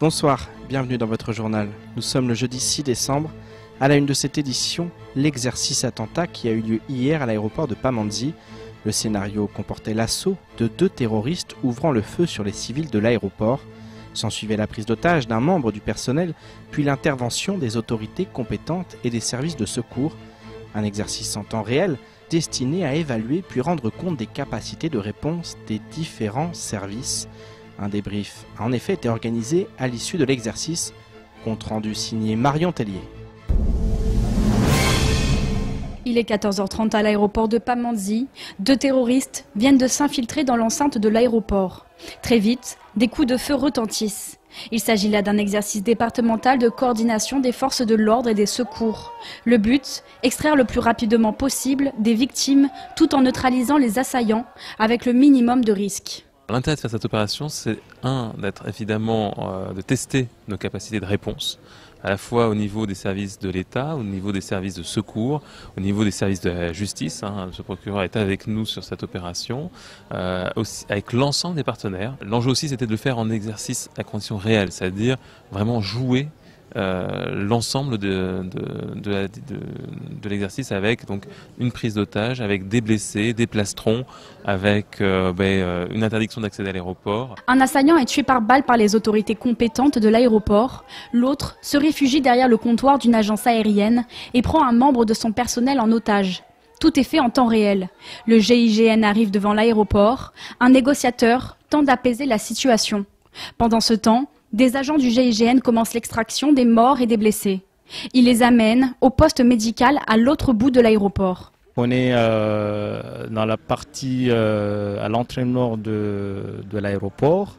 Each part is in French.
Bonsoir, bienvenue dans votre journal. Nous sommes le jeudi 6 décembre. À la une de cette édition, l'exercice attentat qui a eu lieu hier à l'aéroport de Pamandzi. Le scénario comportait l'assaut de 2 terroristes ouvrant le feu sur les civils de l'aéroport. S'ensuivait la prise d'otage d'un membre du personnel, puis l'intervention des autorités compétentes et des services de secours. Un exercice en temps réel destiné à évaluer puis rendre compte des capacités de réponse des différents services. Un débrief a en effet été organisé à l'issue de l'exercice. Compte rendu signé Marion Tellier. Il est 14h30 à l'aéroport de Pamandzi. 2 terroristes viennent de s'infiltrer dans l'enceinte de l'aéroport. Très vite, des coups de feu retentissent. Il s'agit là d'un exercice départemental de coordination des forces de l'ordre et des secours. Le but, extraire le plus rapidement possible des victimes tout en neutralisant les assaillants avec le minimum de risques. L'intérêt de faire cette opération, c'est d'être évidemment de tester nos capacités de réponse, à la fois au niveau des services de l'État, au niveau des services de secours, au niveau des services de la justice. Ce procureur est avec nous sur cette opération, aussi avec l'ensemble des partenaires. L'enjeu aussi, c'était de le faire en exercice à conditions réelles, c'est-à-dire vraiment jouer l'ensemble de l'exercice avec donc une prise d'otage, avec des blessés, des plastrons, avec une interdiction d'accéder à l'aéroport. Un assaillant est tué par balle par les autorités compétentes de l'aéroport. L'autre se réfugie derrière le comptoir d'une agence aérienne et prend un membre de son personnel en otage. Tout est fait en temps réel. Le GIGN arrive devant l'aéroport. Un négociateur tente d'apaiser la situation. Pendant ce temps, des agents du GIGN commencent l'extraction des morts et des blessés. Ils les amènent au poste médical à l'autre bout de l'aéroport. On est dans la partie à l'entrée nord de l'aéroport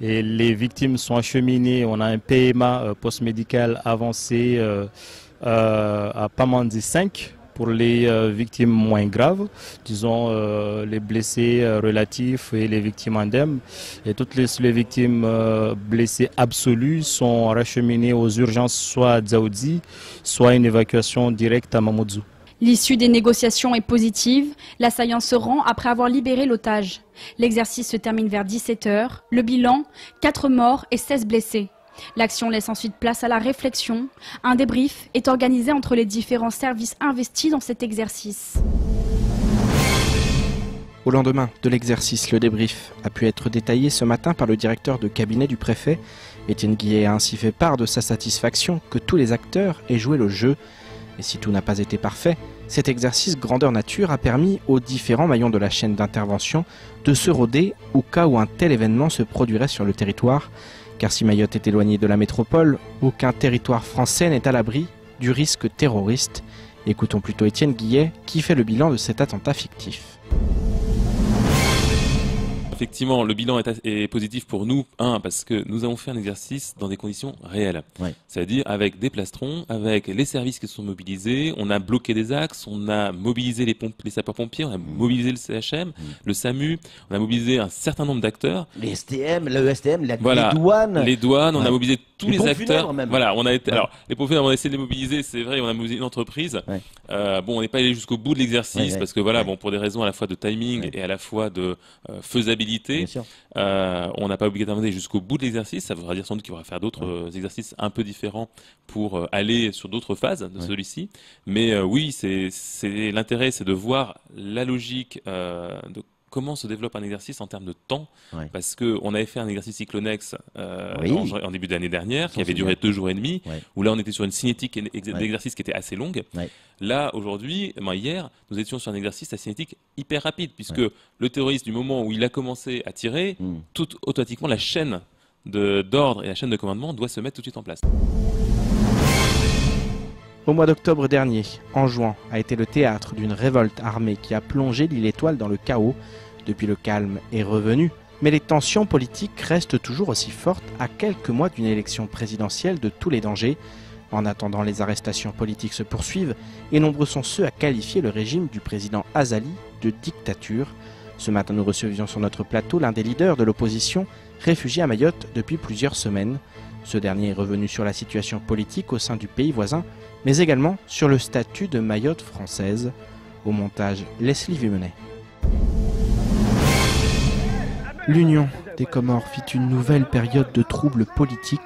et les victimes sont acheminées. On a un PMA poste médical avancé à Pamandzi 5. Pour les victimes moins graves, disons les blessés relatifs et les victimes indemnes. Et toutes les victimes blessées absolues sont racheminées aux urgences soit à Dzaoudzi, soit une évacuation directe à Mamoudzou. L'issue des négociations est positive. L'assaillant se rend après avoir libéré l'otage. L'exercice se termine vers 17h. Le bilan, 4 morts et 16 blessés. L'action laisse ensuite place à la réflexion. Un débrief est organisé entre les différents services investis dans cet exercice. Au lendemain de l'exercice, le débrief a pu être détaillé ce matin par le directeur de cabinet du préfet. Étienne Guillet a ainsi fait part de sa satisfaction que tous les acteurs aient joué le jeu. Et si tout n'a pas été parfait, cet exercice grandeur nature a permis aux différents maillons de la chaîne d'intervention de se roder au cas où un tel événement se produirait sur le territoire. Car si Mayotte est éloignée de la métropole, aucun territoire français n'est à l'abri du risque terroriste. Écoutons plutôt Étienne Guillet qui fait le bilan de cet attentat fictif. Effectivement, le bilan est positif pour nous, parce que nous avons fait un exercice dans des conditions réelles. Ouais. C'est-à-dire avec des plastrons, avec les services qui sont mobilisés, on a bloqué des axes, on a mobilisé les sapeurs-pompiers, on a mobilisé le CHM, le SAMU, on a mobilisé un certain nombre d'acteurs. Les STM, les douanes. Les douanes, on a mobilisé tous les acteurs. Voilà, on a été. Alors, les pompiers, on a essayé de les mobiliser, c'est vrai, on a mobilisé une entreprise. Ouais. On n'est pas allé jusqu'au bout de l'exercice parce que voilà, pour des raisons à la fois de timing et à la fois de faisabilité. On n'a pas obligatoirement été jusqu'au bout de l'exercice. Ça voudra dire sans doute qu'il faudra faire d'autres exercices un peu différents pour aller sur d'autres phases de celui-ci. Mais oui, c'est l'intérêt, c'est de voir la logique de comment se développe un exercice en termes de temps, parce qu'on avait fait un exercice Cyclonex en début d'année dernière, qui avait duré 2 jours et demi, où là on était sur une cinétique d'exercice qui était assez longue. Là, aujourd'hui, hier, nous étions sur un exercice à cinétique hyper rapide, puisque le terroriste, du moment où il a commencé à tirer, tout automatiquement la chaîne d'ordre et la chaîne de commandement doit se mettre tout de suite en place. Au mois d'octobre dernier, Anjouan a été le théâtre d'une révolte armée qui a plongé l'île Étoile dans le chaos. Depuis, le calme est revenu, mais les tensions politiques restent toujours aussi fortes à quelques mois d'une élection présidentielle de tous les dangers. En attendant, les arrestations politiques se poursuivent et nombreux sont ceux à qualifier le régime du président Azali de dictature. Ce matin, nous recevions sur notre plateau l'un des leaders de l'opposition, réfugié à Mayotte depuis plusieurs semaines. Ce dernier est revenu sur la situation politique au sein du pays voisin, mais également sur le statut de Mayotte française. Au montage, Leslie Vimenet. L'union des Comores vit une nouvelle période de troubles politiques.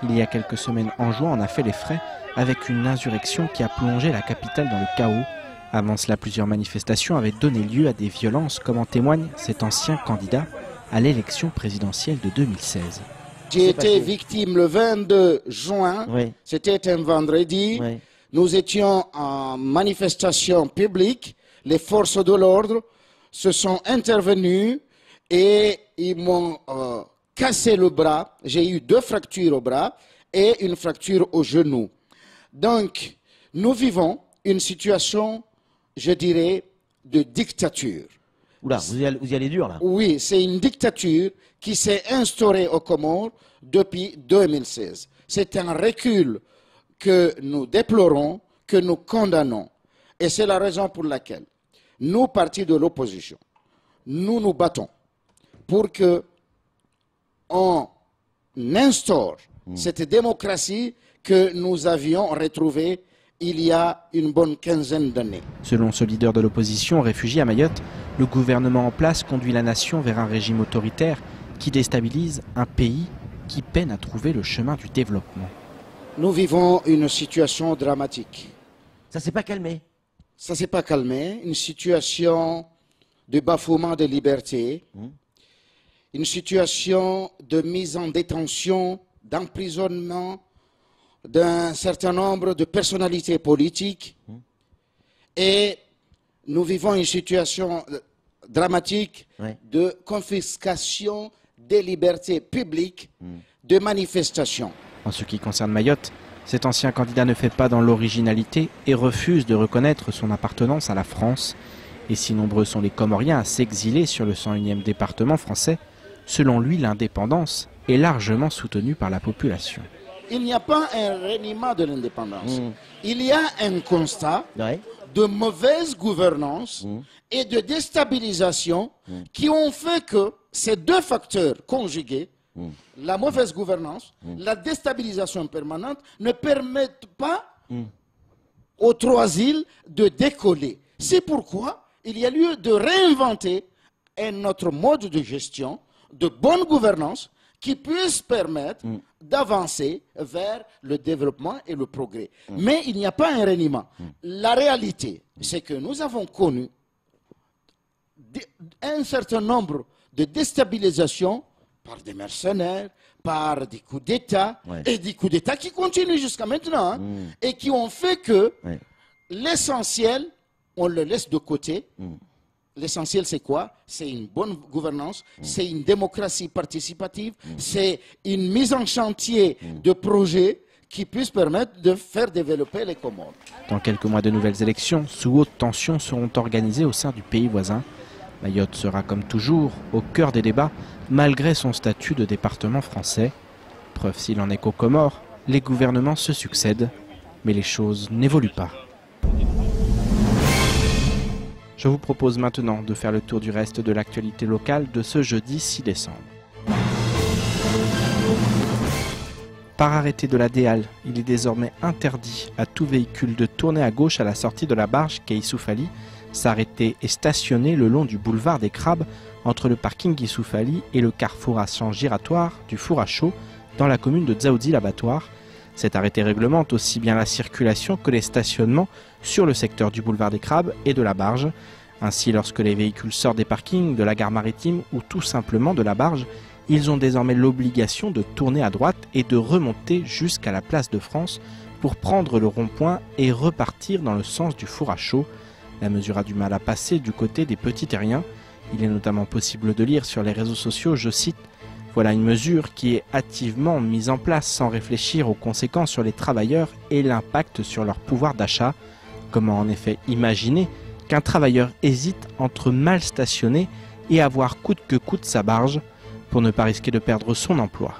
Il y a quelques semaines, en juin, on a fait les frais avec une insurrection qui a plongé la capitale dans le chaos. Avant cela, plusieurs manifestations avaient donné lieu à des violences, comme en témoigne cet ancien candidat à l'élection présidentielle de 2016. J'ai été victime le 22 juin, oui. C'était un vendredi. Oui. Nous étions en manifestation publique, les forces de l'ordre se sont intervenues et ils m'ont cassé le bras. J'ai eu 2 fractures au bras et une fracture au genou. Donc, nous vivons une situation, je dirais, de dictature. Oula, vous y allez dur là. Oui, c'est une dictature qui s'est instaurée aux Comores depuis 2016. C'est un recul que nous déplorons, que nous condamnons. Et c'est la raison pour laquelle nous, partis de l'opposition, nous nous battons pour que on instaure cette démocratie que nous avions retrouvée il y a une bonne quinzaine d'années. Selon ce leader de l'opposition réfugié à Mayotte, le gouvernement en place conduit la nation vers un régime autoritaire qui déstabilise un pays qui peine à trouver le chemin du développement. Nous vivons une situation dramatique. Ça ne s'est pas calmé? Ça ne s'est pas calmé. Une situation de bafouement des libertés, une situation de mise en détention, d'emprisonnement d'un certain nombre de personnalités politiques. Et nous vivons une situation dramatique de confiscation des libertés publiques, de manifestation. En ce qui concerne Mayotte, cet ancien candidat ne fait pas dans l'originalité et refuse de reconnaître son appartenance à la France. Et si nombreux sont les Comoriens à s'exiler sur le 101e département français, selon lui, l'indépendance est largement soutenue par la population. Il n'y a pas un reniement de l'indépendance. Il y a un constat de mauvaise gouvernance et de déstabilisation qui ont fait que ces 2 facteurs conjugués, la mauvaise gouvernance, la déstabilisation permanente, ne permettent pas aux 3 îles de décoller. C'est pourquoi il y a lieu de réinventer un autre mode de gestion, de bonne gouvernance, qui puisse permettre d'avancer vers le développement et le progrès. Mais il n'y a pas un reniement. La réalité, c'est que nous avons connu un certain nombre de déstabilisations par des mercenaires, par des coups d'État, et des coups d'État qui continuent jusqu'à maintenant, et qui ont fait que l'essentiel, on le laisse de côté. L'essentiel, c'est quoi? C'est une bonne gouvernance, c'est une démocratie participative, c'est une mise en chantier de projets qui puissent permettre de faire développer les Comores. Dans quelques mois, de nouvelles élections sous haute tension seront organisées au sein du pays voisin. Mayotte sera comme toujours au cœur des débats, malgré son statut de département français. Preuve s'il en est qu'aux Comores, les gouvernements se succèdent, mais les choses n'évoluent pas. Je vous propose maintenant de faire le tour du reste de l'actualité locale de ce jeudi 6 décembre. Par arrêté de la DEAL, il est désormais interdit à tout véhicule de tourner à gauche à la sortie de la barge quai Issouf Ali, s'arrêter et stationner le long du boulevard des Crabes entre le parking Issouf Ali et le carrefour à sens giratoire du Four à Chaud dans la commune de Dzaoudzi-l'Abattoir. Cet arrêté réglemente aussi bien la circulation que les stationnements sur le secteur du boulevard des Crabes et de la barge. Ainsi, lorsque les véhicules sortent des parkings, de la gare maritime ou tout simplement de la barge, ils ont désormais l'obligation de tourner à droite et de remonter jusqu'à la place de France pour prendre le rond-point et repartir dans le sens du Four à Chaud. La mesure a du mal à passer du côté des petits terriens. Il est notamment possible de lire sur les réseaux sociaux, je cite, « Voilà une mesure qui est hâtivement mise en place sans réfléchir aux conséquences sur les travailleurs et l'impact sur leur pouvoir d'achat. Comment en effet imaginer qu'un travailleur hésite entre mal stationner et avoir coûte que coûte sa barge pour ne pas risquer de perdre son emploi ?»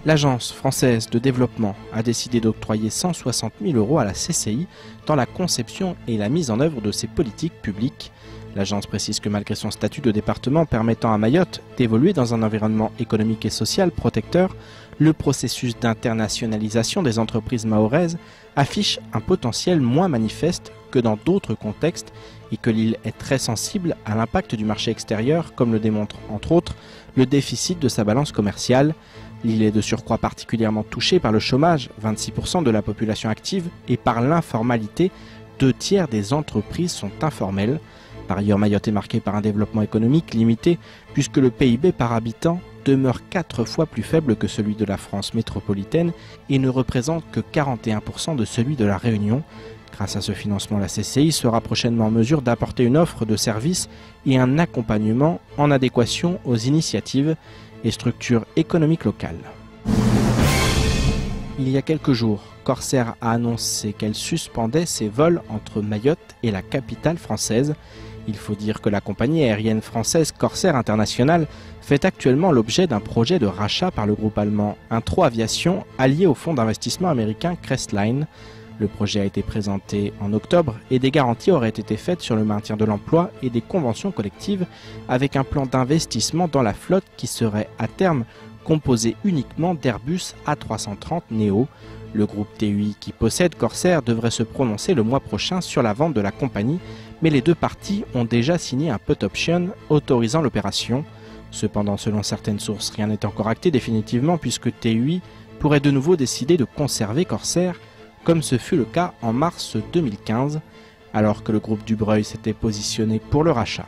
L'Agence française de développement a décidé d'octroyer 160 000 € à la CCI dans la conception et la mise en œuvre de ses politiques publiques. L'agence précise que malgré son statut de département permettant à Mayotte d'évoluer dans un environnement économique et social protecteur, le processus d'internationalisation des entreprises mahoraises affiche un potentiel moins manifeste que dans d'autres contextes et que l'île est très sensible à l'impact du marché extérieur, comme le démontre entre autres le déficit de sa balance commerciale. L'île est de surcroît particulièrement touchée par le chômage, 26% de la population active, et par l'informalité, 2/3 des entreprises sont informelles. Par ailleurs, Mayotte est marquée par un développement économique limité, puisque le PIB par habitant demeure 4 fois plus faible que celui de la France métropolitaine et ne représente que 41% de celui de la Réunion. Grâce à ce financement, la CCI sera prochainement en mesure d'apporter une offre de services et un accompagnement en adéquation aux initiatives et structures économiques locales. Il y a quelques jours, Corsair a annoncé qu'elle suspendait ses vols entre Mayotte et la capitale française. Il faut dire que la compagnie aérienne française Corsair International fait actuellement l'objet d'un projet de rachat par le groupe allemand Intro Aviation, allié au fonds d'investissement américain Crestline. Le projet a été présenté en octobre et des garanties auraient été faites sur le maintien de l'emploi et des conventions collectives avec un plan d'investissement dans la flotte qui serait à terme composé uniquement d'Airbus A330 Neo. Le groupe TUI qui possède Corsair devrait se prononcer le mois prochain sur la vente de la compagnie, mais les deux parties ont déjà signé un put option autorisant l'opération. Cependant, selon certaines sources, rien n'est encore acté définitivement puisque TUI pourrait de nouveau décider de conserver Corsair, comme ce fut le cas en mars 2015, alors que le groupe Dubreuil s'était positionné pour le rachat.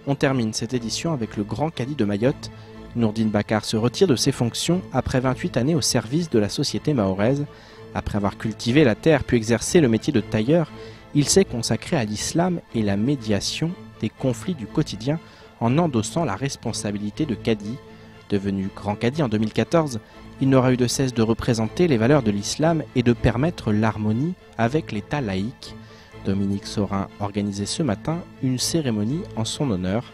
On termine cette édition avec le grand cadi de Mayotte. Nourdine Bakar se retire de ses fonctions après 28 années au service de la société mahoraise. Après avoir cultivé la terre puis exercé le métier de tailleur, il s'est consacré à l'islam et la médiation des conflits du quotidien en endossant la responsabilité de cadi. Devenu grand cadi en 2014, il n'aura eu de cesse de représenter les valeurs de l'islam et de permettre l'harmonie avec l'État laïque. Dominique Saurin organisait ce matin une cérémonie en son honneur.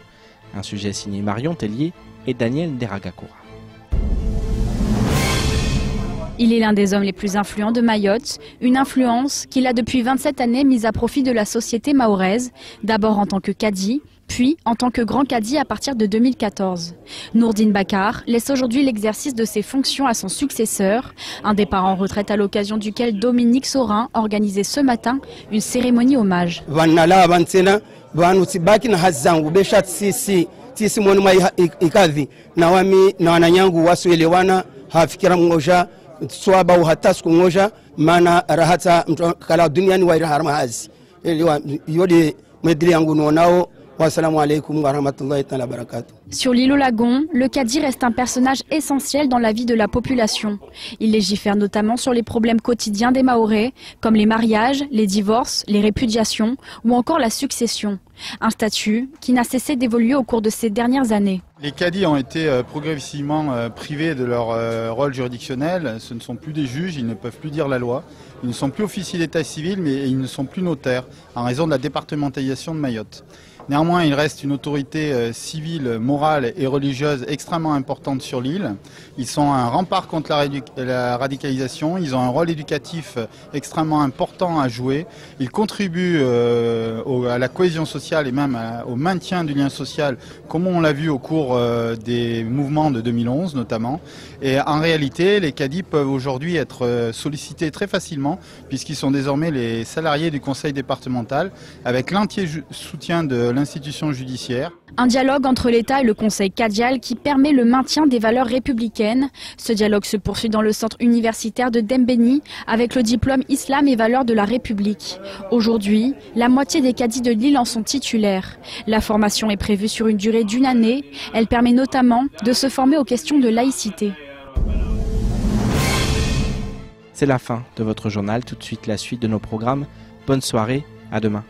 Un sujet signé Marion Tellier et Daniel Nderagakoura. Il est l'un des hommes les plus influents de Mayotte, une influence qu'il a depuis 27 années mise à profit de la société mahoraise, d'abord en tant que cadi, puis en tant que grand cadi à partir de 2014. Nourdine Bakar laisse aujourd'hui l'exercice de ses fonctions à son successeur, un départ en retraite à l'occasion duquel Dominique Saurin organisait ce matin une cérémonie hommage. swaba hata siku moja maana rahata kala duniani wa irahama hazi yodi medili yangu nonao. Wassalamu alaikum wa rahmatullahi wa barakatuh. Sur l'île aux Lagons, le cadi reste un personnage essentiel dans la vie de la population. Il légifère notamment sur les problèmes quotidiens des Mahorais, comme les mariages, les divorces, les répudiations ou encore la succession. Un statut qui n'a cessé d'évoluer au cours de ces dernières années. Les cadis ont été progressivement privés de leur rôle juridictionnel. Ce ne sont plus des juges, ils ne peuvent plus dire la loi. Ils ne sont plus officiers d'état civil, mais ils ne sont plus notaires en raison de la départementalisation de Mayotte. Néanmoins, il reste une autorité civile, morale et religieuse extrêmement importante sur l'île. Ils sont un rempart contre la radicalisation. Ils ont un rôle éducatif extrêmement important à jouer. Ils contribuent à la cohésion sociale et même au maintien du lien social, comme on l'a vu au cours des mouvements de 2011 notamment. Et en réalité, les cadis peuvent aujourd'hui être sollicités très facilement puisqu'ils sont désormais les salariés du conseil départemental avec l'entier soutien de l'institution judiciaire. Un dialogue entre l'État et le conseil cadial qui permet le maintien des valeurs républicaines. Ce dialogue se poursuit dans le centre universitaire de Dembéni avec le diplôme Islam et valeurs de la République. Aujourd'hui, la moitié des cadis de l'île en sont titulaires. La formation est prévue sur une durée d'1 année. Elle permet notamment de se former aux questions de laïcité. C'est la fin de votre journal. Tout de suite la suite de nos programmes. Bonne soirée, à demain.